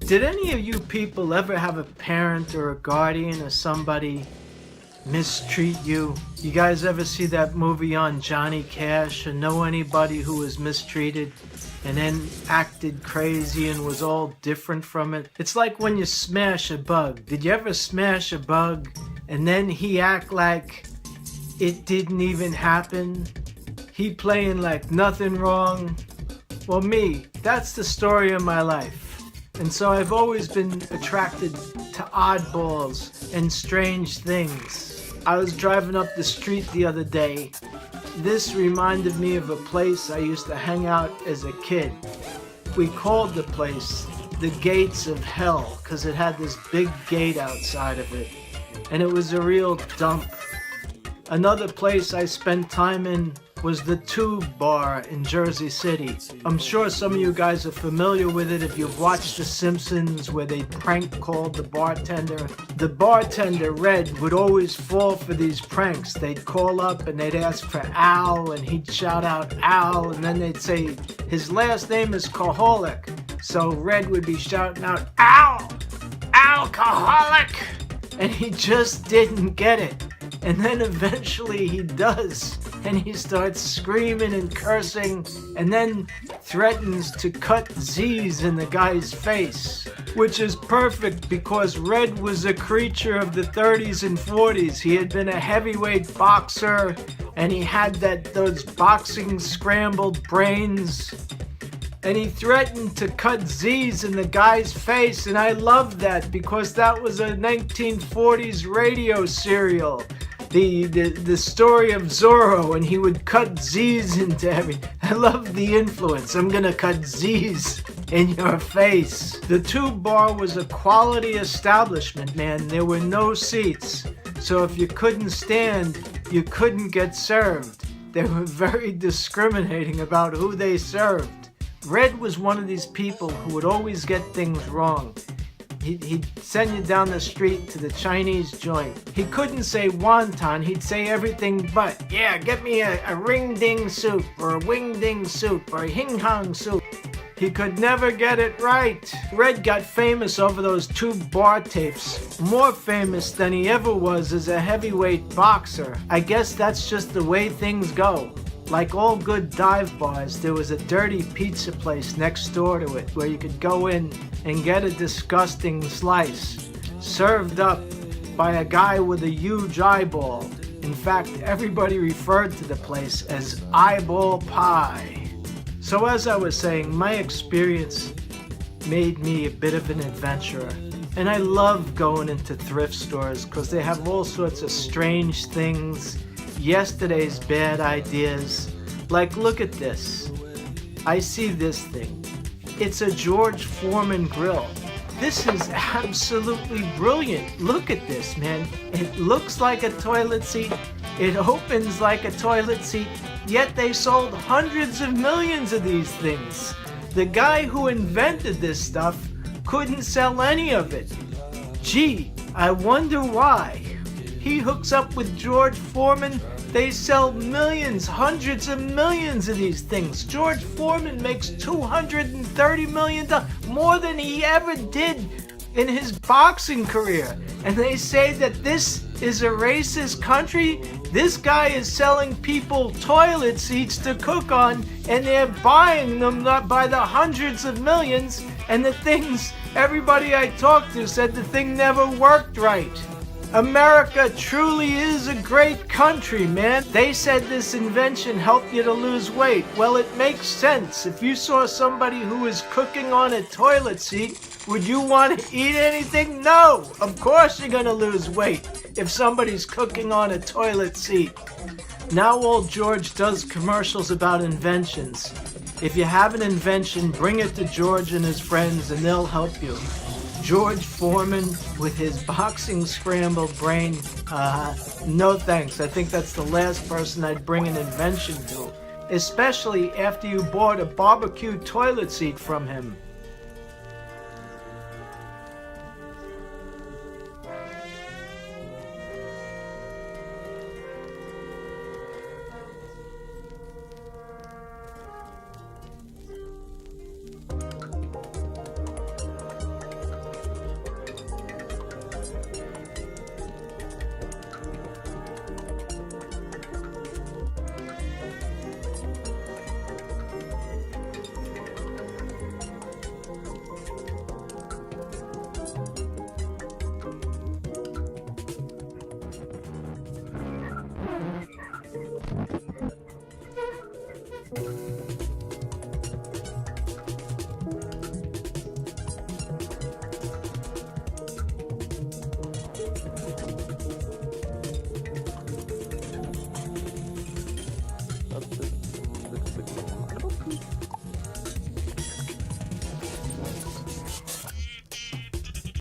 Did any of you people ever have a parent or a guardian or somebody mistreat you? You guys ever see that movie on Johnny Cash or know anybody who was mistreated and then acted crazy and was all different from it? It's like when you smash a bug. Did you ever smash a bug and then he act like it didn't even happen? He playing like nothing wrong? Well, me, that's the story of my life. And so I've always been attracted to oddballs and strange things. I was driving up the street the other day. This reminded me of a place I used to hang out as a kid. We called the place the Gates of Hell because it had this big gate outside of it. And it was a real dump. Another place I spent time in was the Tube Bar in Jersey City. I'm sure some of you guys are familiar with it if you've watched The Simpsons, where they prank called the bartender. The bartender, Red, would always fall for these pranks. They'd call up and they'd ask for Al, and he'd shout out Al, and then they'd say his last name is Alcoholic. So Red would be shouting out, Al! Alcoholic! And he just didn't get it. And then eventually he does, and he starts screaming and cursing, and then threatens to cut Z's in the guy's face. Which is perfect because Red was a creature of the 30s and 40s. He had been a heavyweight boxer, and he had those boxing scrambled brains. And he threatened to cut Z's in the guy's face, and I loved that because that was a 1940s radio serial. The story of Zorro, and he would cut Z's into everything. I love the influence. I'm gonna cut Z's in your face. The Tube Bar was a quality establishment, man. There were no seats. So if you couldn't stand, you couldn't get served. They were very discriminating about who they served. Red was one of these people who would always get things wrong. He'd send you down the street to the Chinese joint. He couldn't say wonton, he'd say everything but. Yeah, get me a ring ding soup, or a wing ding soup, or a hing hong soup. He could never get it right. Red got famous over those Tube Bar tapes. More famous than he ever was as a heavyweight boxer. I guess that's just the way things go. Like all good dive bars, there was a dirty pizza place next door to it where you could go in and get a disgusting slice served up by a guy with a huge eyeball. In fact, everybody referred to the place as eyeball pie. So as I was saying, my experience made me a bit of an adventurer. And I love going into thrift stores because they have all sorts of strange things. Yesterday's bad ideas. Like, look at this. I see this thing. It's a George Foreman grill. This is absolutely brilliant. Look at this, man. It looks like a toilet seat. It opens like a toilet seat. Yet they sold hundreds of millions of these things. The guy who invented this stuff couldn't sell any of it. Gee, I wonder why. He hooks up with George Foreman. They sell millions, hundreds of millions of these things. George Foreman makes $230 million, more than he ever did in his boxing career. And they say that this is a racist country? This guy is selling people toilet seats to cook on, and they're buying them by the hundreds of millions. And the things, everybody I talked to said the thing never worked right. America truly is a great country, man. They said this invention helped you to lose weight. Well, it makes sense. If you saw somebody who was cooking on a toilet seat, would you want to eat anything? No! Of course you're gonna lose weight if somebody's cooking on a toilet seat. Now old George does commercials about inventions. If you have an invention, bring it to George and his friends and they'll help you. George Foreman with his boxing scrambled brain, no thanks. I think that's the last person I'd bring an invention to, especially after you bought a barbecue toilet seat from him.